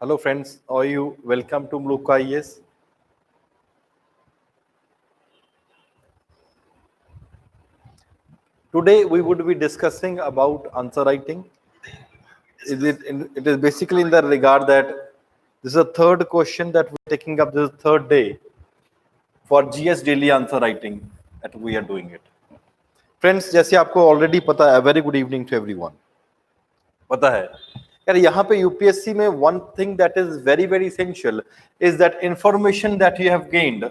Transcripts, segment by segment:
Hello friends, how are you? Welcome to MALUKA IAS. Today we would be discussing about answer writing. It is basically in the regard that this is the third question that we're taking up this third day for GS daily answer writing that we are doing it. Friends, जैसे आपको already पता है, very good evening to everyone. पता है यार यहाँ पे UPSC में one thing that is very very essential is that information that you have gained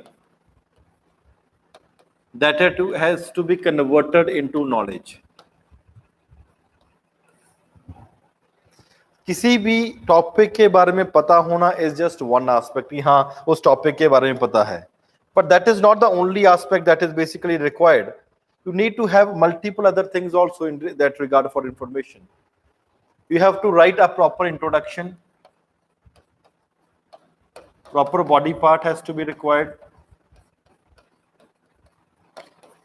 that has to be converted into knowledge. किसी भी टॉपिक के बारे में पता होना इज जस्ट वन एस्पेक्ट, हाँ उस टॉपिक के बारे में पता है, but that is not the only aspect that is basically required. You need to have multiple other things also in that regard for information. You have to write a proper introduction, proper body part has to be required,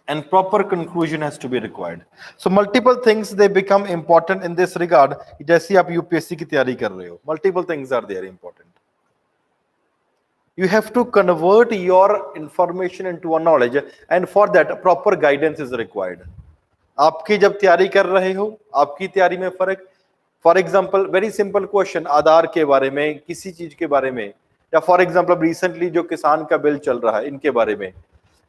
and proper conclusion has to be required. So multiple things they become important in this regard. जैसे आप UPSC की तैयारी कर रहे हो, multiple things are there important. You have to convert your information into a knowledge, and for that proper guidance is required. आपकी जब तैयारी कर रहे हो, आपकी तैयारी में फर्क, for example very simple question Aadhaar के बारे में, किसी चीज के बारे में, या फॉर एग्जाम्पल रिसेंटली जो किसान का बिल चल रहा है इनके बारे में,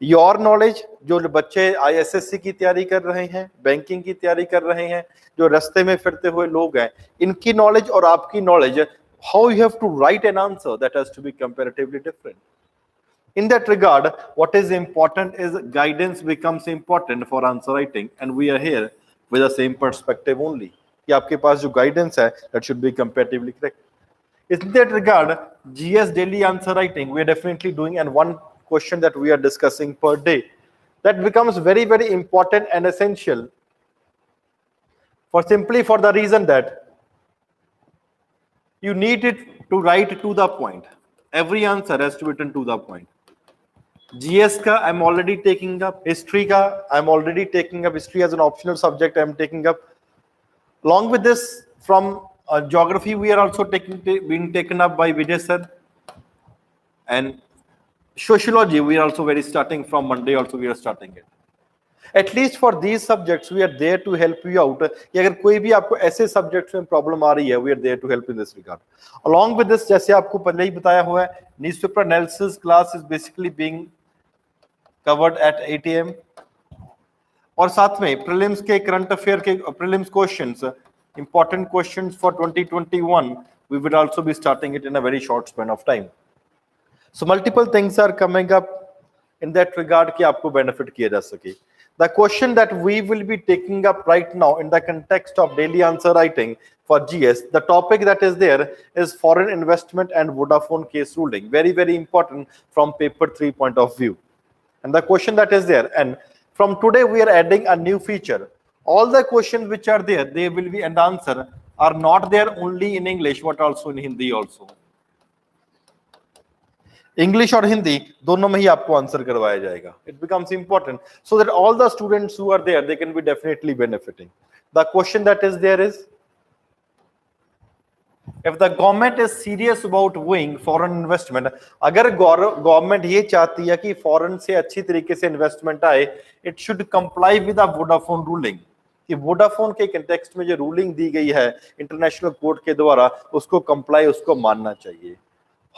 योर नॉलेज, जो बच्चे आईएसएससी की तैयारी कर रहे हैं, बैंकिंग की तैयारी कर रहे हैं, जो रास्ते में फिरते हुए लोग हैं, इनकी नॉलेज और आपकी knowledge, how you have to write an answer that has to be comparatively different. In that regard, what is important is guidance becomes important for answer writing, and we are here with the same perspective only. कि आपके पास जो guidance है that should be comparatively correct. In that regard, GS daily answer writing we are definitely doing, and one question that we are discussing per day that becomes very very important and essential for the reason that you need it to write to the point. Every answer has to be written to the point. GS ka I'm already taking up, history ka I'm already taking up, history as an optional subject I'm taking up. Along with this, from geography we are also being taken up by Vijay sir, and sociology we are also starting from Monday also we are starting it. At least for these subjects we are there to help you out. कि अगर कोई भी आपको ऐसे subjects में problem आ रही है, we are there to help in this regard. Along with this, जैसे आपको पहले ही बताया हुआ है, newspaper analysis class is basically being covered at 8 AM, और साथ में प्रीलिम्स के करंट अफेयर के prelims questions, important questions for 2021 we will also be starting it in a very short span of time. So multiple things are coming up in that regard कि आपको benefit किया जा सके. The question that we will be taking up right now in the context of daily answer writing for GS, the topic that is there is foreign investment and Vodafone case ruling. Very, very important from paper 3 point of view. And the question that is there, and from today we are adding a new feature. All the questions which are there, they will be, and the answer are not there only in English, but also in Hindi also. English और हिंदी दोनों में ही आपको answer करवाया जाएगा. It becomes important so that all the students who are there, they can be definitely benefiting. The question that is there is, if the government is serious about doing foreign investment, अगर government ये चाहती है कि foreign से अच्छी तरीके से investment आए, it should comply with the Vodafone ruling. कि वोडाफोन के कंटेक्स्ट में जो रूलिंग दी गई है इंटरनेशनल कोर्ट के द्वारा, उसको कंप्लाई, उसको मानना चाहिए.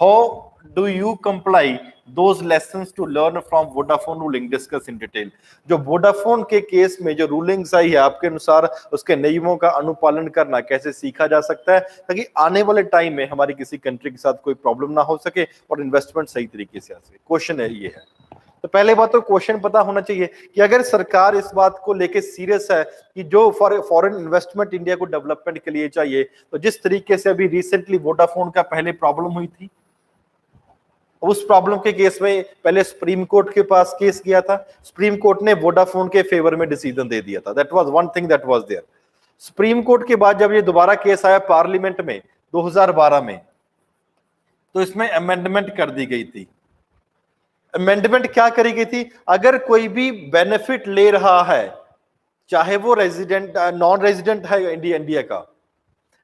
How do you comply those lessons to learn from Vodafone ruling? Discuss in detail. जो Vodafone के केस में जो रूलिंग्स आई है, आपके अनुसार उसके नियमों का अनुपालन करना कैसे सीखा जा सकता है, ताकि आने वाले टाइम में हमारी किसी कंट्री के साथ कोई प्रॉब्लम ना हो सके और इन्वेस्टमेंट सही तरीके से आ सके. क्वेश्चन है ये है. तो पहले बात तो क्वेश्चन पता होना चाहिए कि अगर सरकार इस बात को लेके सीरियस है कि जो फॉरेन इन्वेस्टमेंट इंडिया को डेवलपमेंट के लिए चाहिए, तो जिस तरीके से अभी रिसेंटली वोडाफोन का पहले प्रॉब्लम हुई थी, उस प्रॉब्लम के केस में पहले सुप्रीम कोर्ट के पास केस गया था, सुप्रीम कोर्ट ने वोडाफोन के फेवर में डिसीजन दे दिया था. That was one thing that was there. Supreme court के बाद जब ये दोबारा केस आया पार्लियामेंट में 2012 में, तो इसमें अमेंडमेंट कर दी गई थी. अमेंडमेंट क्या करी गई थी, अगर कोई भी बेनिफिट ले रहा है, चाहे वो रेजिडेंट नॉन रेजिडेंट है इंडिया का,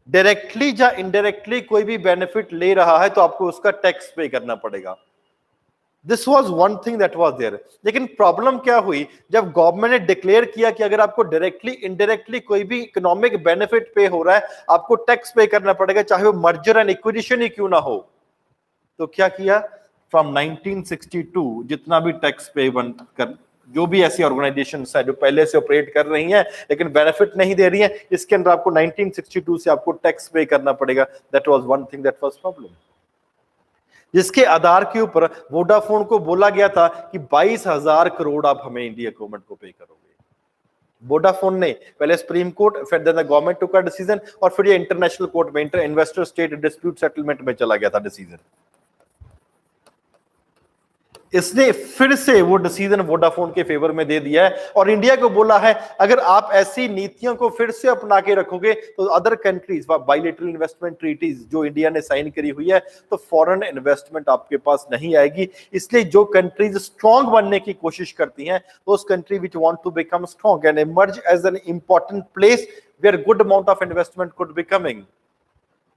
डायरेक्टली या इनडायरेक्टली कोई भी बेनिफिट ले रहा है तो आपको उसका टैक्स पे करना पड़ेगा। This was one thing that was there. लेकिन प्रॉब्लम क्या हुई, जब गवर्नमेंट ने डिक्लेयर किया कि अगर आपको डायरेक्टली इनडायरेक्टली कोई भी इकोनॉमिक बेनिफिट पे हो रहा है आपको टैक्स पे करना पड़ेगा, चाहे वो मर्जर एंड इक्विजिशन ही क्यों ना हो। तो क्या किया, फ्रॉम 1962 जितना भी टैक्स पे कर, जो भी ऐसी ऑर्गेनाइजेशन है जो पहले से ऑपरेट कर रही हैं लेकिन बेनिफिट नहीं दे रही हैं, इसके अंदर आपको 1962 से आपको टैक्स पे करना पड़ेगा। That was one thing that was problem, जिसके आधार के ऊपर वोडाफोन को बोला गया था कि 22,000 करोड़ आप हमें इंडिया गवर्नमेंट को पे करोगे। वोडाफोन ने पहले सुप्रीम कोर्ट, फिर then the government took a decision, और फिर ये इंटरनेशनल कोर्ट में इन्वेस्टर स्टेट डिस्प्यूट सेटलमेंट में चला गया था डिसीजन। इसने फिर से वो डिसीजन वोडाफोन के फेवर में दे दिया है और इंडिया को बोला है अगर आप ऐसी नीतियों को फिर से अपना के रखोगे तो other countries bilateral investment treaties जो इंडिया ने साइन करी हुई है तो फॉरेन इन्वेस्टमेंट आपके पास नहीं आएगी। इसलिए जो कंट्रीज स्ट्रांग बनने की कोशिश करती हैं, those country which want to become strong and emerge as an important place where good amount of investment could be coming,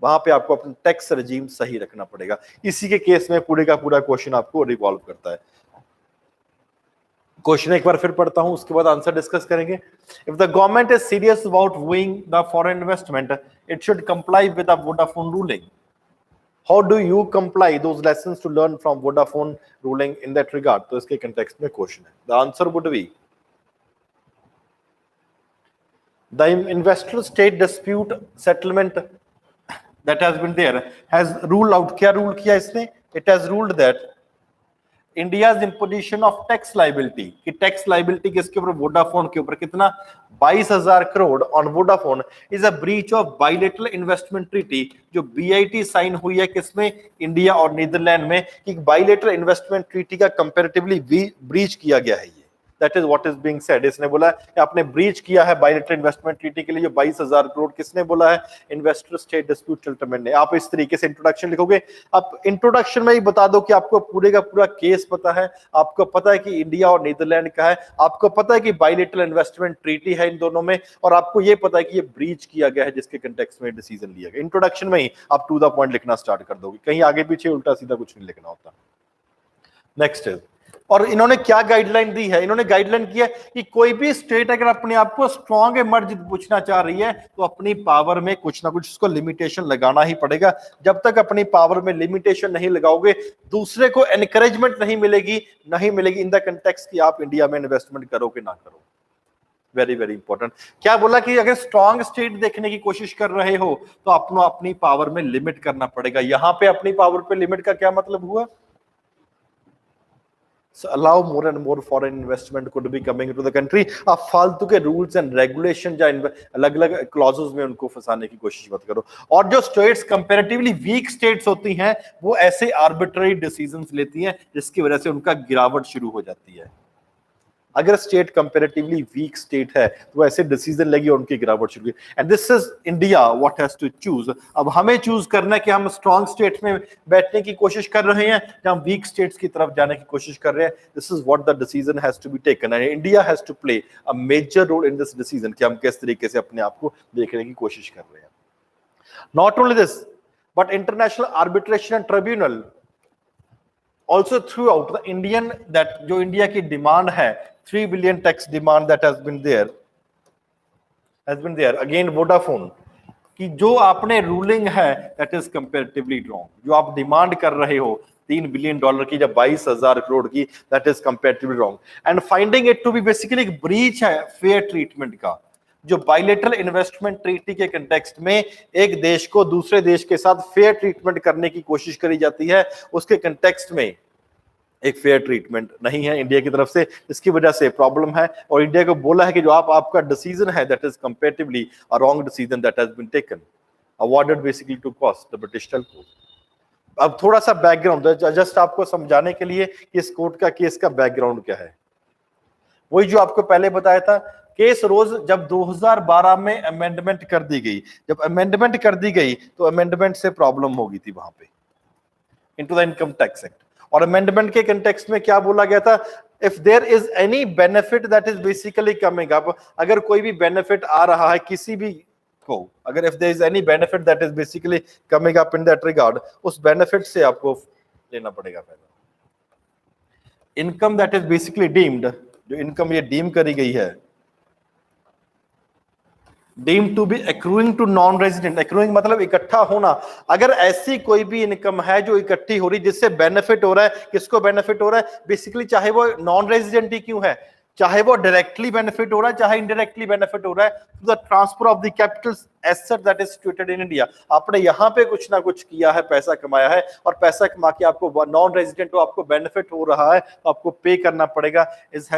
वहां पे आपको अपना टैक्स रेजिम सही रखना पड़ेगा। इसी के केस में पूरे का पूरा क्वेश्चन आपको रिवॉल्व करता है। क्वेश्चन एक बार फिर पढ़ता हूं, उसके बाद आंसर डिस्कस करेंगे। If the government is serious about wooing the foreign investment it should comply with the Vodafone ruling. How do you comply those lessons to learn from Vodafone ruling in that regard. तो इसके context में question है। The answer would be the investor state dispute settlement that has been there has ruled out, क्या rule किया इसने, it has ruled that India's imposition of tax liability, कि tax liability किसके ऊपर, वोडाफोन के ऊपर, कितना 22,000 crore on Vodafone is a breach of bilateral investment treaty, जो बीआईटी साइन हुई है किसमें, इंडिया और नीदरलैंड में, कि बायलैटरल इन्वेस्टमेंट ट्रीटी का कंपैरेटिवली ब्रीच किया गया है ये। That is what is being said. इसने बोला कि आपने ब्रीच किया है बायलैटरल इन्वेस्टमेंट ट्रीटी के लिए जो 22,000 करोड़, किसने बोला है, इन्वेस्टर स्टेट डिस्प्यूट सेटलमेंट ने। आप इस तरीके से इंट्रोडक्शन लिखोगे, आप इंट्रोडक्शन में ही बता दो कि आपको पूरे का पूरा केस पता है, आपको पता है कि इंडिया और नीदरलैंड का है, आपको पता है कि बायलैटरल इन्वेस्टमेंट ट्रीटी है इन दोनों में, और आपको ये पता है कि ये ब्रीच किया गया है जिसके कंटेक्स्ट में डिसीजन लिया गया। इंट्रोडक्शन में ही आप टू द पॉइंट लिखना स्टार्ट कर दोगे, कहीं आगे पीछे उल्टा सीधा कुछ नहीं लिखना होता। नेक्स्ट इज, और इन्होंने क्या गाइडलाइन दी है, इन्होंने गाइडलाइन किया कि कोई भी स्टेट अगर अपने आप को स्ट्रॉन्ग इमर्ज पूछना चाह रही है तो अपनी पावर में कुछ ना कुछ उसको लिमिटेशन लगाना ही पड़ेगा। जब तक अपनी पावर में लिमिटेशन नहीं लगाओगे दूसरे को एनकरेजमेंट नहीं मिलेगी इन द कंटेक्स्ट कि आप इंडिया में इन्वेस्टमेंट करो कि ना करो। Very very important. क्या बोला कि अगर स्ट्रॉन्ग स्टेट देखने की कोशिश कर रहे हो तो अपनी पावर में लिमिट करना पड़ेगा। यहां पे अपनी पावर पे लिमिट का क्या मतलब हुआ, So allow more and more foreign investment could be coming into the country। आप फालतू के रूल्स एंड रेगुलेशन या अलग अलग क्लॉजेस में उनको फंसाने की कोशिश मत करो। और जो स्टेट्स कंपैरेटिवली वीक स्टेट्स होती हैं वो ऐसे आर्बिट्ररी डिसीजंस लेती हैं जिसकी वजह से उनका गिरावट शुरू हो जाती है। अगर स्टेट कंपैरेटिवली वीक स्टेट है तो ऐसे डिसीजन लगी और उनकी गिरावट शुरू हुई। And this is India what has to choose. अब हमें चूज करना है कि हम स्ट्रॉन्ग स्टेट में बैठने की कोशिश कर रहे हैं या हम वीक स्टेट्स की तरफ जाने की कोशिश कर रहे हैं। This is what the decision has to be taken and India has to play a major role in this decision कि हम किस तरीके से अपने आप को देखने की कोशिश कर रहे हैं। Not only this but international arbitration and tribunal also throughout the Indian, that जो इंडिया की डिमांड है 3 billion tax demand that has been there again Vodafone कि जो आपने रूलिंग है that is comparatively wrong। जो आप डिमांड कर रहे हो $3 बिलियन की जब 22,000 करोड़ की, that is comparatively wrong and finding it to be basically एक ब्रीच है फेयर ट्रीटमेंट का। जो बायलैटरल इन्वेस्टमेंट ट्रीटी के कंटेक्स्ट में एक देश को दूसरे देश के साथ फेयर ट्रीटमेंट करने की कोशिश करी जाती है, उसके कंटेक्स्ट में एक फेयर ट्रीटमेंट नहीं है इंडिया की तरफ से, इसकी वजह से प्रॉब्लम है। और इंडिया को बोला है कि जो आपका डिसीजन है that is comparatively a wrong decision that has been taken awarded basically to cost the British telco. अब थोड़ा सा बैकग्राउंड जस्ट आपको समझाने के लिए कि इस कोर्ट का केस का बैकग्राउंड क्या है। वही जो आपको पहले बताया था, केस रोज जब 2012 में अमेंडमेंट कर दी गई, जब अमेंडमेंट कर दी गई तो अमेंडमेंट से प्रॉब्लम हो गई थी वहां पे into the income tax act. और अमेंडमेंट के कंटेक्स्ट में क्या बोला गया था, if there is any benefit that is basically coming up, अगर कोई भी बेनिफिट आ रहा है किसी भी आपको, अगर if there is any benefit that is basically coming up in that regard, उस बेनिफिट से आपको लेना पड़ेगा फायदा। Income that is basically deemed, जो इनकम ये डीम करी गई है, deemed to be accruing to non resident, accruing मतलब इकट्ठा होना। अगर ऐसी कोई भी इनकम है जो इकट्ठी हो रही जिससे बेनिफिट हो रहा है, किसको बेनिफिट हो रहा है, बेसिकली चाहे वो नॉन रेजिडेंट ही क्यों है, चाहे वो डायरेक्टली बेनिफिट हो रहा है चाहे इनडायरेक्टली बेनिफिट हो रहा है, the transfer of the capital asset that is situated in India. आपने यहां पे कुछ ना कुछ किया है, पैसा कमाया है, और पैसा कमा के आपको नॉन रेजिडेंट हो, आपको बेनिफिट हो रहा है, तो आपको पे करना पड़ेगा, इज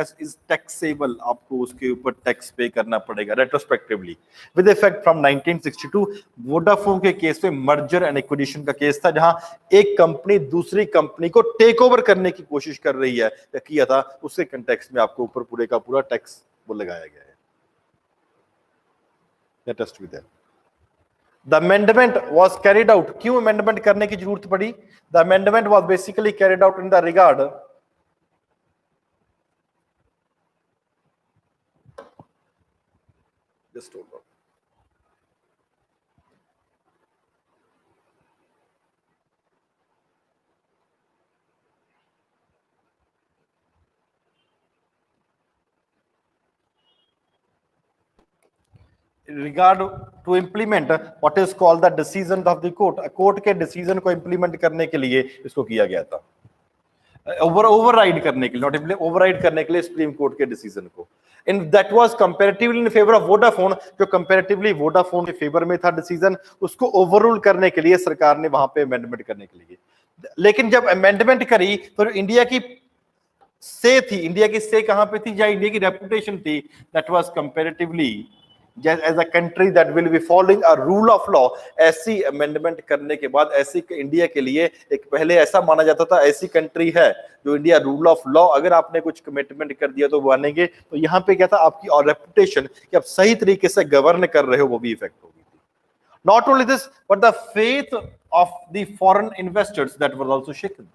टैक्सेबल, आपको उसके ऊपर टैक्स पे करना पड़ेगा retrospectively with effect from 1962। Vodafone के केस में मर्जर एंड एक्विजिशन का केस था, जहां एक कंपनी दूसरी कंपनी को टेक ओवर करने की कोशिश कर रही है, किया था, उसके कंटेक्स्ट में आपको ऊपर पूरे का पूरा टैक्स वो लगाया गया है। Let us be there. The amendment was carried out. क्यों amendment करने की जरूरत पड़ी? The amendment was basically carried out in the regard just hold on. Regard to implement what is called the decision of the court, court के decision को implement करने के लिए इसको किया गया था, ओवरराइड करने के लिए, नॉट ओवरराइड करने के लिए सुप्रीम कोर्ट के डिसीजन को। In that was comparatively in favour of Vodafone, जो कंपैरेटिवली वोडाफोन के फेवर में था डिसीजन, उसको ओवररूल करने के लिए सरकार ने वहां पे अमेंडमेंट करने के लिए। लेकिन जब अमेंडमेंट करी तो इंडिया की से थी, इंडिया की से कहां पे थी, जहां इंडिया की रेपुटेशन थी, that was comparatively as a country that will be following a rule of law। ऐसी अमेंडमेंट करने के बाद ऐसी इंडिया के लिए एक पहले ऐसा माना जाता था, ऐसी कंट्री है जो इंडिया रूल ऑफ लॉ, अगर आपने कुछ कमिटमेंट कर दिया तो मानेंगे। तो यहाँ पे क्या था, आपकी और रेपुटेशन कि आप सही तरीके से गवर्न कर रहे हो वो भी इफेक्ट होगी थी। Not only this but the faith of the foreign investors that was also shaken,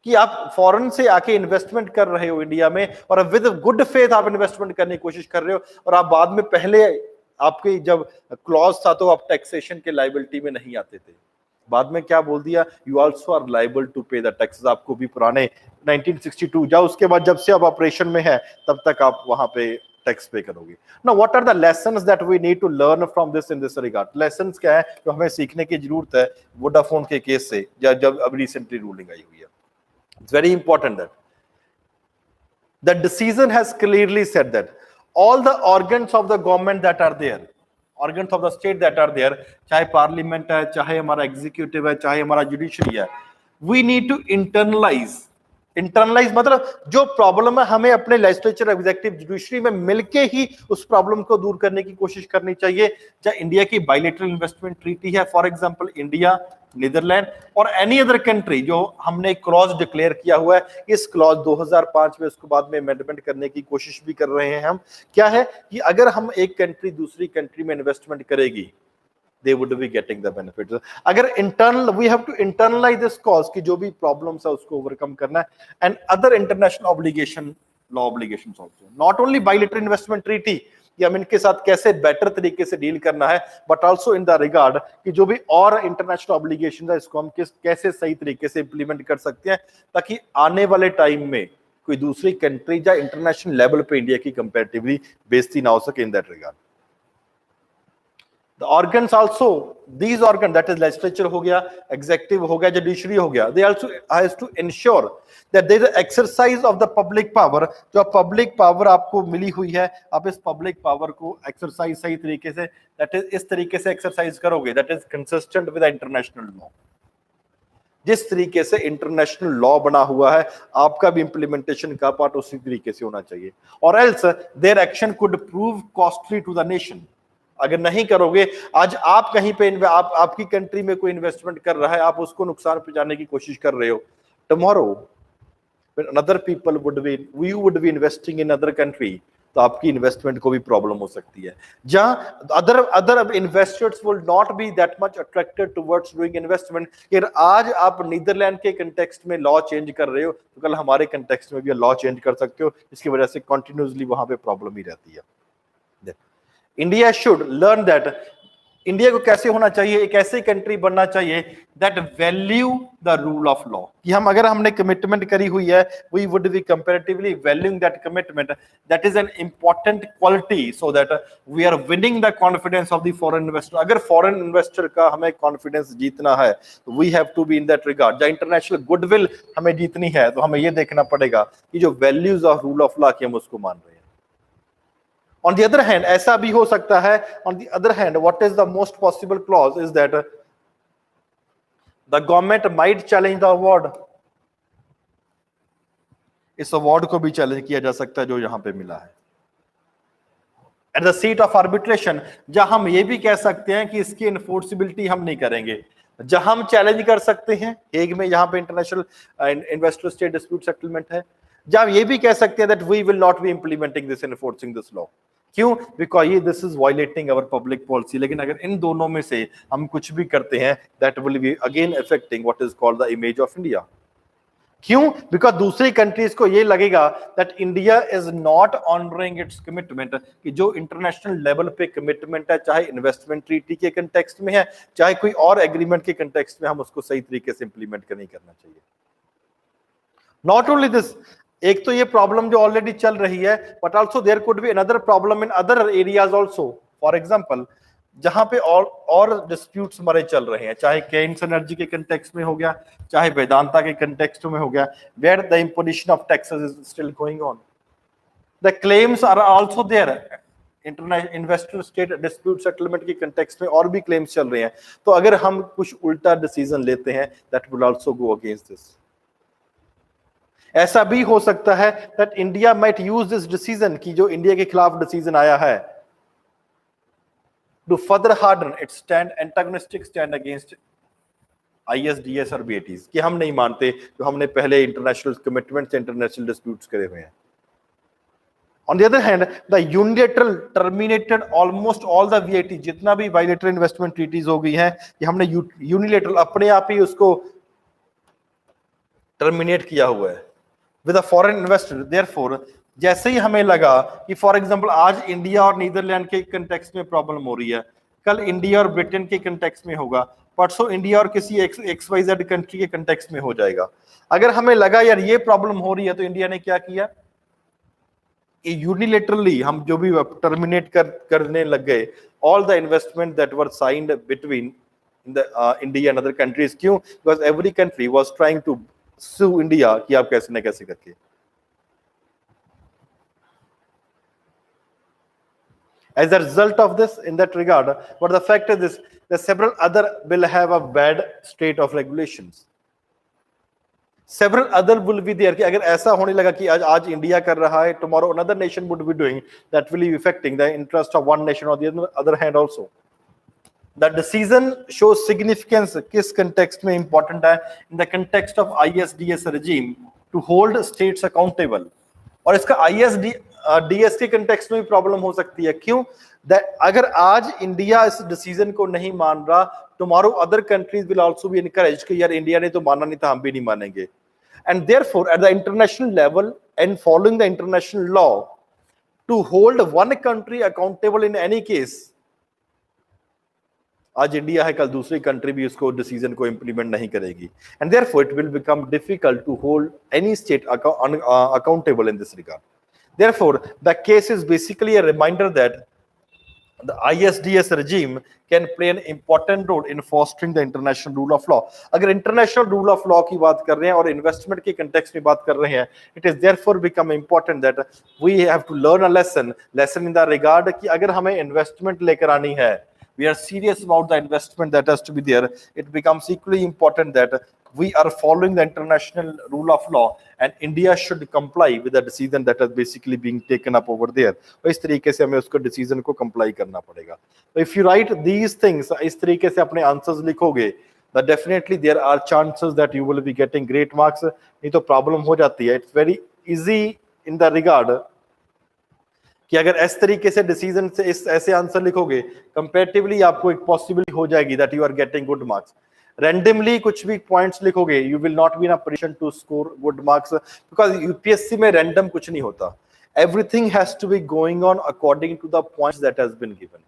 कि आप फॉरेन से आके इन्वेस्टमेंट कर रहे हो इंडिया में, और विद गुड फेथ आप इन्वेस्टमेंट करने की कोशिश कर रहे हो, और आप बाद में पहले आपके जब क्लॉज था तो आप टैक्सेशन के लायबिलिटी में नहीं आते थे, बाद में क्या बोल दिया, you also are liable to pay the taxes. आपको भी पुराने 1962 जाओ, उसके बाद जब से आप ऑपरेशन में है तब तक आप वहां पे टैक्स पे करोगे। Now what are the lessons that we need to learn from this in this regard? Lessons क्या है जो हमें सीखने की जरूरत है वोडाफोन के केस से, जब अब रिसेंटली रूलिंग आई हुई है? It's very important that the decision has clearly said that all the organs of the government that are there, organs of the state that are there, चाहे पार्लियामेंट है, चाहे हमारा एग्जीक्यूटिव है, चाहे हमारा जुडिशरी है, we need to internalize मतलब जो प्रॉब्लम है हमें अपने लेजिस्लेचर, एग्जीक्यूटिव, जुडिशरी में मिलके ही उस प्रॉब्लम को दूर करने की कोशिश करनी चाहिए। चाहे इंडिया की बायलैटरल इन्वेस्टमेंट ट्रीटी है, फॉर एग्जांपल इंडिया, नीदरलैंड और एनी अदर कंट्री, जो हमने क्लॉज डिक्लेयर किया हुआ है, इस क्लॉज 2005 में उसको बाद में अमेंडमेंट करने की कोशिश भी कर रहे हैं हम। क्या है कि अगर हम एक कंट्री दूसरी कंट्री में इन्वेस्टमेंट करेगी, they would be getting the benefits। अगर internal, we have to internalize this cause कि जो भी problems है उसको overcome करना है, and other international obligation, law obligations also, not only bilateral investment treaty कि हम इनके साथ कैसे बेटर तरीके से डील करना है, but also in the regard कि जो भी और इंटरनेशनल ऑब्लिगेशन है इसको हम कैसे सही तरीके से इंप्लीमेंट कर सकते हैं, ताकि आने वाले टाइम में कोई दूसरी कंट्री या इंटरनेशनल लेवल पे इंडिया की कंपैरेटिवली बेइज्जती ना हो सके इन that regard. The organs also, these organs, that is legislature हो गया, executive हो गया, judiciary हो गया, they also has to ensure that there is exercise of the public power। जो public power आपको मिली हुई है, आप इस public power को exercise सही तरीके से, that is इस तरीके से exercise करोगे, that is consistent with the international law। जिस तरीके से इंटरनेशनल लॉ बना हुआ है, आपका भी इंप्लीमेंटेशन का पार्ट उसी तरीके से होना चाहिए, और else their action could prove costly to the nation। अगर नहीं करोगे, आज आप कहीं पे आपकी कंट्री में कोई इन्वेस्टमेंट कर रहा है, आप उसको नुकसान पहुंचाने की कोशिश कर रहे हो, tomorrow when other people would be, we would be investing in other country, तो आपकी इन्वेस्टमेंट को भी प्रॉब्लम हो सकती है, जहां other investors will not B that much attracted towards doing investment. अगर आज आप नीदरलैंड के कंटेक्स्ट में लॉ चेंज कर रहे हो, तो कल हमारे कंटेक्स्ट में भी लॉ चेंज कर सकते हो, इसकी वजह से कंटिन्यूअसली वहां पे प्रॉब्लम ही रहती है। India should learn that India को कैसे होना चाहिए, एक ऐसी कंट्री बनना चाहिए that value the rule of law, कि हम अगर हमने कमिटमेंट करी हुई है, we would be comparatively valuing that commitment, that is an important quality, so that we are winning the confidence of the foreign investor. अगर फॉरेन इन्वेस्टर का हमें कॉन्फिडेंस जीतना है तो we have to be in that regard. जब international goodwill हमें जीतनी है तो हमें ये देखना पड़ेगा कि जो values of rule of law की हम उसको मान रहे हैं। On the other hand, ऐसा भी हो सकता है, on the other hand, what is the most possible clause is that the government might challenge the award. इस अवार्ड को भी चैलेंज किया जा सकता है जो यहां पे मिला है। At the seat of arbitration, जहां हम ये भी कह सकते हैं कि इसकी इन्फोर्सिबिलिटी हम नहीं करेंगे, जहां हम चैलेंज कर सकते हैं हेग में, यहां पे international investor state dispute settlement है, जहां ये भी कह सकते हैं that we will not be implementing this, enforcing this law. क्यों? बिकॉज ये this is violating our public policy. लेकिन अगर इन दोनों में से हम कुछ भी करते हैं, that will be again affecting what is called the image of India. क्यों? बिकॉज दूसरी कंट्रीज को ये लगेगा that India is not honouring it's commitment, कि जो इंटरनेशनल लेवल पे कमिटमेंट है, चाहे इन्वेस्टमेंट ट्रीटी के कंटेक्स्ट में है, चाहे कोई और एग्रीमेंट के कंटेक्स्ट में, हम उसको सही तरीके से इंप्लीमेंट नहीं करना चाहिए। नॉट ओनली दिस, एक तो ये प्रॉब्लम जो ऑलरेडी चल रही है, but also there could be another problem in other areas also. For example, जहां पे और डिस्प्यूट्स हमारे चल रहे हैं, चाहे केन्स एनर्जी के कंटेक्स्ट में हो गया, चाहे वेदांता के कंटेक्स्ट में हो गया, where the imposition of taxes is still going on, the claims are also there. International investor state dispute settlement के कंटेक्स्ट में और भी क्लेम्स चल रहे हैं। तो अगर हम कुछ उल्टा डिसीजन लेते हैं, that will also go against this. ऐसा भी हो सकता है that India might use this decision, की जो इंडिया के खिलाफ डिसीजन आया है, to further harden its stand, antagonistic stand against ISDS और BATs, कि हम नहीं मानते जो हमने पहले इंटरनेशनल कमिटमेंट्स, इंटरनेशनल डिस्प्यूट्स करे हुए हैं। On the other hand, the unilateral terminated almost all the VAT, जितना भी bilateral investment treaties हो गई हैं, कि हमने यूनिलेटरल अपने आप ही उसको टर्मिनेट किया हुआ है with a foreign investor. Therefore जैसे ही हमें लगा कि फॉर एग्जांपल आज इंडिया और नीदरलैंड के कंटेक्स्ट में प्रॉब्लम हो रही है, कल इंडिया और ब्रिटेन के कंटेक्स्ट में होगा, परसों इंडिया और किसी XYZ कंट्री के कंटेक्स्ट में हो जाएगा। अगर हमें लगा यार ये प्रॉब्लम हो रही है, तो इंडिया ने क्या किया, यूनिलेटरली हम जो भी टर्मिनेट करने लग गए all the investment that were signed between India and other countries. क्यों? Because every country was trying to sue India कि आप कैसे न कैसे करके। As a result of this, in that regard, but the fact is this, that several other will have a bad state of regulations. Several other will be there, कि अगर ऐसा होने लगा कि आज इंडिया कर रहा है, tomorrow another nation would be doing, that will be affecting the interest of one nation or the other hand also. The decision shows significance किस context में important है, in the context of ISDS regime to hold states accountable। और इसका ISDS के context में भी problem हो सकती है। क्यों? अगर आज इंडिया इस डिसीजन को नहीं मान रहा, tomorrow other countries will also be encouraged कि यार इंडिया ने तो माना नहीं था, हम भी नहीं मानेंगे। And therefore at the international level and following the international law to hold one country accountable in any case, आज इंडिया है, कल दूसरी कंट्री भी उसको डिसीजन को इंप्लीमेंट नहीं करेगी, and therefore it will become difficult to hold any state accountable in this regard. Therefore the case is basically a reminder that the ISDS regime can play an important role in fostering the international rule of law। अगर international rule of law की बात कर रहे हैं और investment के context में बात कर रहे हैं, it is therefore become important that we have to learn a lesson in the regard कि अगर हमें इन्वेस्टमेंट लेकर आनी है, we are serious about the investment that has to be there, it becomes equally important that we are following the international rule of law and India should comply with the decision that is basically being taken up over there। तो इस तरीके से हमें उसको decision को comply करना पड़ेगा। तो if you right these things, इस तरीके से अपने आंसर्स लिखोगे, that definitely there are chances that you will be getting great marks। नहीं तो प्रॉब्लम हो जाती है। It's very easy in the regard कि अगर इस तरीके से डिसीजन से इस ऐसे आंसर लिखोगे, कंपैरेटिवली आपको एक पॉसिबिलिटी हो जाएगी that you are getting good marks. Randomly कुछ भी पॉइंट्स लिखोगे, you will not be in a position to score good marks, because UPSC में रैंडम कुछ नहीं होता। Everything has to be going on according to the points that has been given.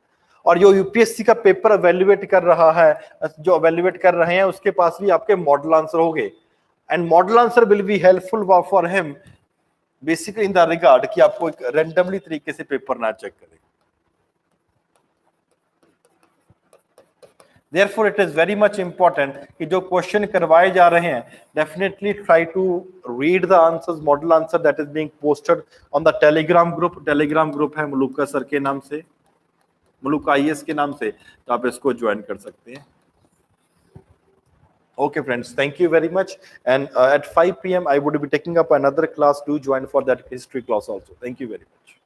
और जो UPSC का पेपर एवेल्युएट कर रहा है, जो एवेल्युएट कर रहे हैं, उसके पास भी आपके मॉडल आंसर होंगे, and model answer will be helpful for him basically in the regard कि आपको एक रैंडमली तरीके से पेपर ना चेक करें। Therefore, it is very much important कि जो क्वेश्चन करवाए जा रहे हैं, definitely try to read the answers, model answer that is being posted on the Telegram group. Telegram group है मलुका सर के नाम से, मलुका IAS के नाम से, तो आप इसको ज्वाइन कर सकते हैं। Okay, friends, thank you very much. And at 5 p.m. I would be taking up another class. Do join for that history class also. Thank you very much.